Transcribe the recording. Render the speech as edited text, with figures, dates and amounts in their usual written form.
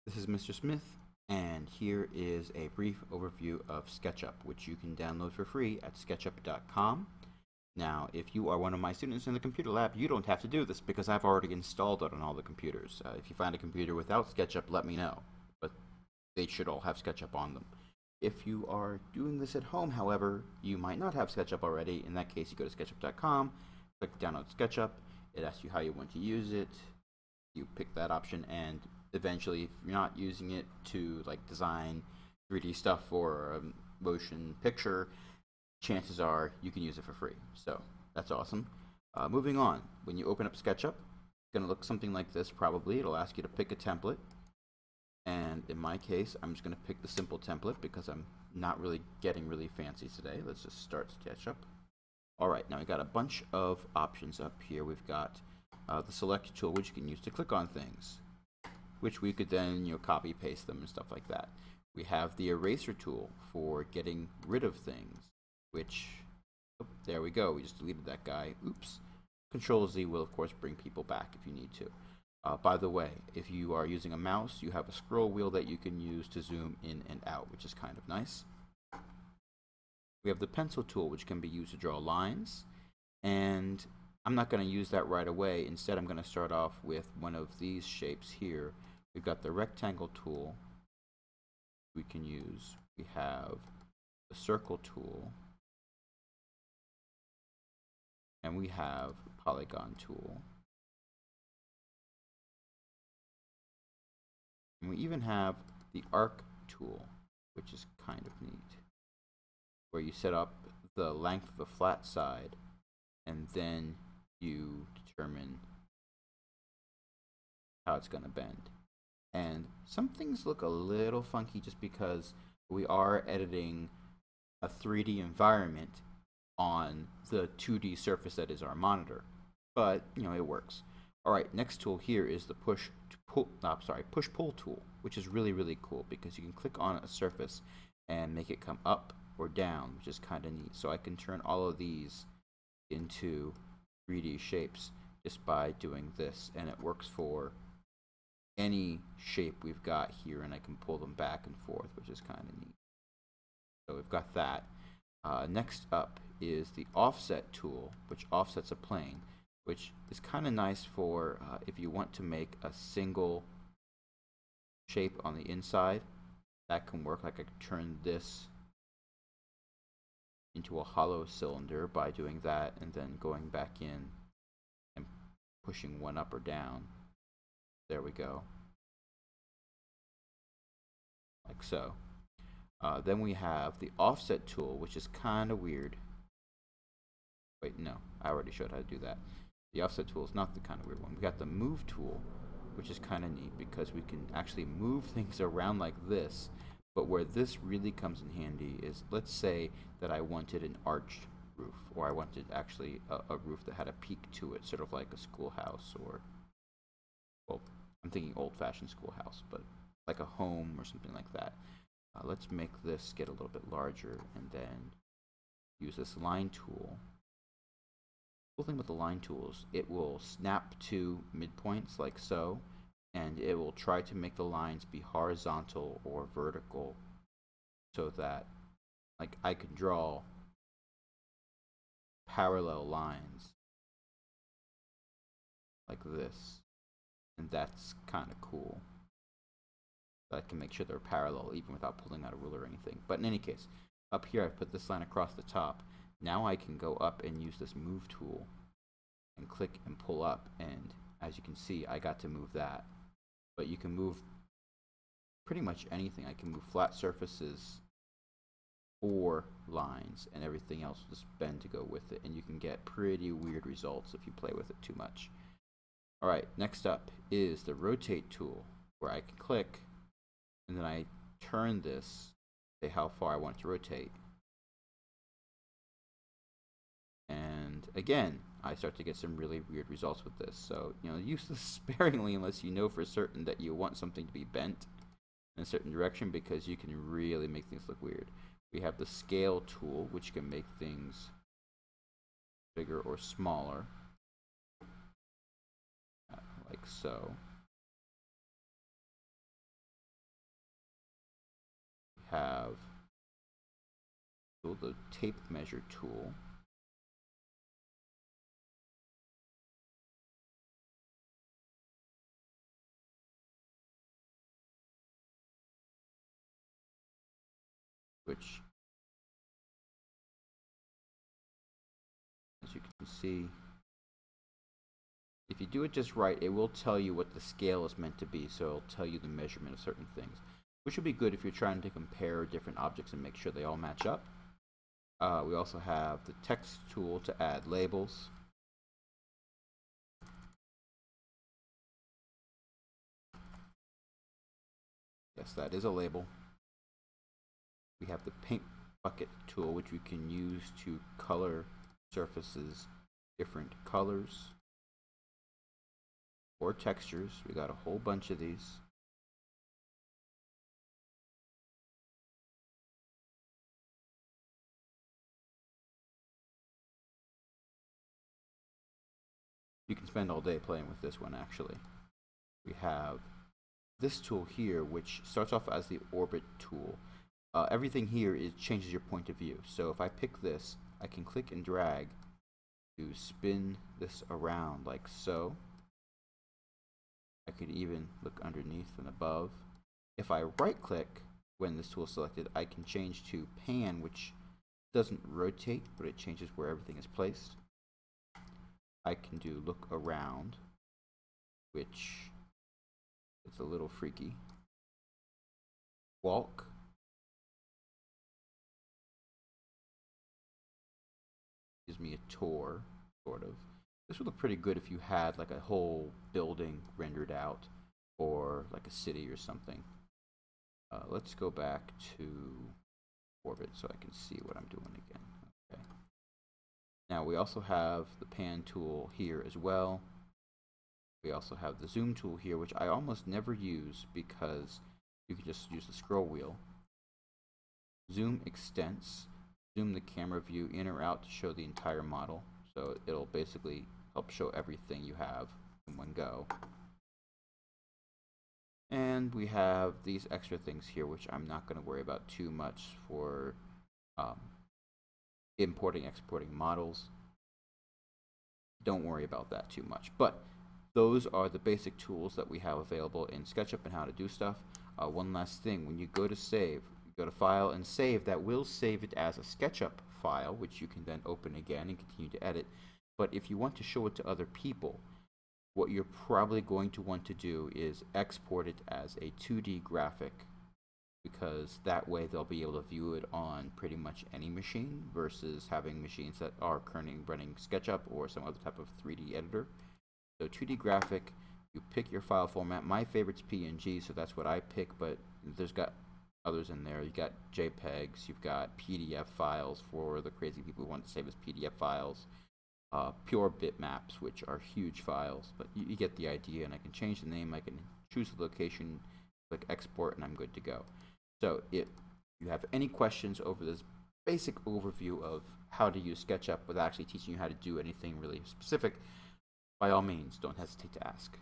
This is Mr. Smith, and here is a brief overview of SketchUp, which you can download for free at SketchUp.com. Now, if you are one of my students in the computer lab, you don't have to do this because I've already installed it on all the computers. If you find a computer without SketchUp, let me know, but they should all have SketchUp on them. If you are doing this at home, however, you might not have SketchUp already. In that case, you go to SketchUp.com, click download SketchUp, it asks you how you want to use it, you pick that option, and eventually, if you're not using it to design 3D stuff or a motion picture, chances are you can use it for free. So that's awesome. Moving on, when you open up SketchUp, it's going to look something like this probably. It'll ask you to pick a template. And in my case, I'm just going to pick the simple template because I'm not really getting really fancy today. Let's just start SketchUp. Alright, now we've got a bunch of options up here. We've got the select tool, which you can use to click on things, which we could then copy paste them and stuff like that. We have the eraser tool for getting rid of things, which, oh, there we go, we just deleted that guy. Oops. Control Z will of course bring people back if you need to. By the way, if you are using a mouse, you have a scroll wheel that you can use to zoom in and out, which is kind of nice. We have the pencil tool, which can be used to draw lines, and I'm not going to use that right away. Instead, I'm going to start off with one of these shapes here. We've got the rectangle tool we can use. We have the circle tool, and we have the polygon tool. And we even have the arc tool, which is kind of neat, where you set up the length of the flat side and then you determine how it's going to bend. And some things look a little funky just because we are editing a 3D environment on the 2D surface that is our monitor. But, it works. Alright, next tool here is the push-pull tool, which is really, really cool because you can click on a surface and make it come up or down, which is kind of neat. So I can turn all of these into 3D shapes just by doing this, and it works for any shape we've got here, and I can pull them back and forth, which is kind of neat. So we've got that. Next up is the offset tool, which offsets a plane, which is kind of nice for if you want to make a single shape on the inside. That can work. Like I could turn this into a hollow cylinder by doing that and then going back in and pushing one up or down. There we go. Like so. Then we have the offset tool, which is kind of weird. Wait, no, I already showed how to do that. The offset tool is not the kind of weird one. We got the move tool, which is kind of neat because we can actually move things around like this. But where this really comes in handy is, let's say that I wanted an arched roof, or I wanted actually a roof that had a peak to it, sort of like a schoolhouse, or, well, I'm thinking old-fashioned schoolhouse, but like a home or something like that. Let's make this get a little bit larger and then use this line tool. The cool thing with the line tools, it will snap to midpoints like so, and it will try to make the lines be horizontal or vertical so that I could draw parallel lines like this, and that's kind of cool. I can make sure they're parallel even without pulling out a ruler or anything. But in any case, up here I've put this line across the top. Now I can go up and use this move tool and click and pull up, and as you can see, I got to move that. But you can move pretty much anything. I can move flat surfaces or lines, and everything else will just bend to go with it, and you can get pretty weird results if you play with it too much. Alright, next up is the rotate tool, where I can click and then I turn this, say how far I want it to rotate. And again, I start to get some really weird results with this. So, use this sparingly unless you know for certain that you want something to be bent in a certain direction, because you can really make things look weird. We have the scale tool, which can make things bigger or smaller, like so. have the tape measure tool. Which, as you can see, if you do it just right, it will tell you what the scale is meant to be, so it'll tell you the measurement of certain things, which would be good if you're trying to compare different objects and make sure they all match up. We also have the text tool to add labels. Yes, that is a label. We have the paint bucket tool, which we can use to color surfaces different colors or textures. We got a whole bunch of these. You can spend all day playing with this one, actually. We have this tool here, which starts off as the orbit tool. Everything here changes your point of view. So if I pick this, I can click and drag to spin this around like so. I could even look underneath and above. If I right click when this tool is selected, I can change to pan, which doesn't rotate, but it changes where everything is placed. I can do look around, which is a little freaky. Walk. Gives me a tour, sort of. This would look pretty good if you had like a whole building rendered out, or like a city or something. Let's go back to orbit so I can see what I'm doing again. Okay. Now we also have the pan tool here as well. We also have the zoom tool here, which I almost never use because you can just use the scroll wheel. Zoom extents. Zoom the camera view in or out to show the entire model. So it'll basically help show everything you have in one go. And we have these extra things here, which I'm not going to worry about too much for importing, exporting models. Don't worry about that too much. But those are the basic tools that we have available in SketchUp and how to do stuff. One last thing, when you go to save, go to File and Save, that will save it as a SketchUp file, which you can then open again and continue to edit. But if you want to show it to other people, what you're probably going to want to do is export it as a 2D graphic, because that way they'll be able to view it on pretty much any machine versus having machines that are currently running SketchUp or some other type of 3D editor. So 2D graphic, you pick your file format. My favorite's PNG, so that's what I pick, but there's got others in there. You got JPEGs, you've got PDF files for the crazy people who want to save as PDF files, pure bitmaps, which are huge files, but you get the idea. And I can change the name, I can choose the location, click export, and I'm good to go. So if you have any questions over this basic overview of how to use SketchUp without actually teaching you how to do anything really specific, by all means, don't hesitate to ask.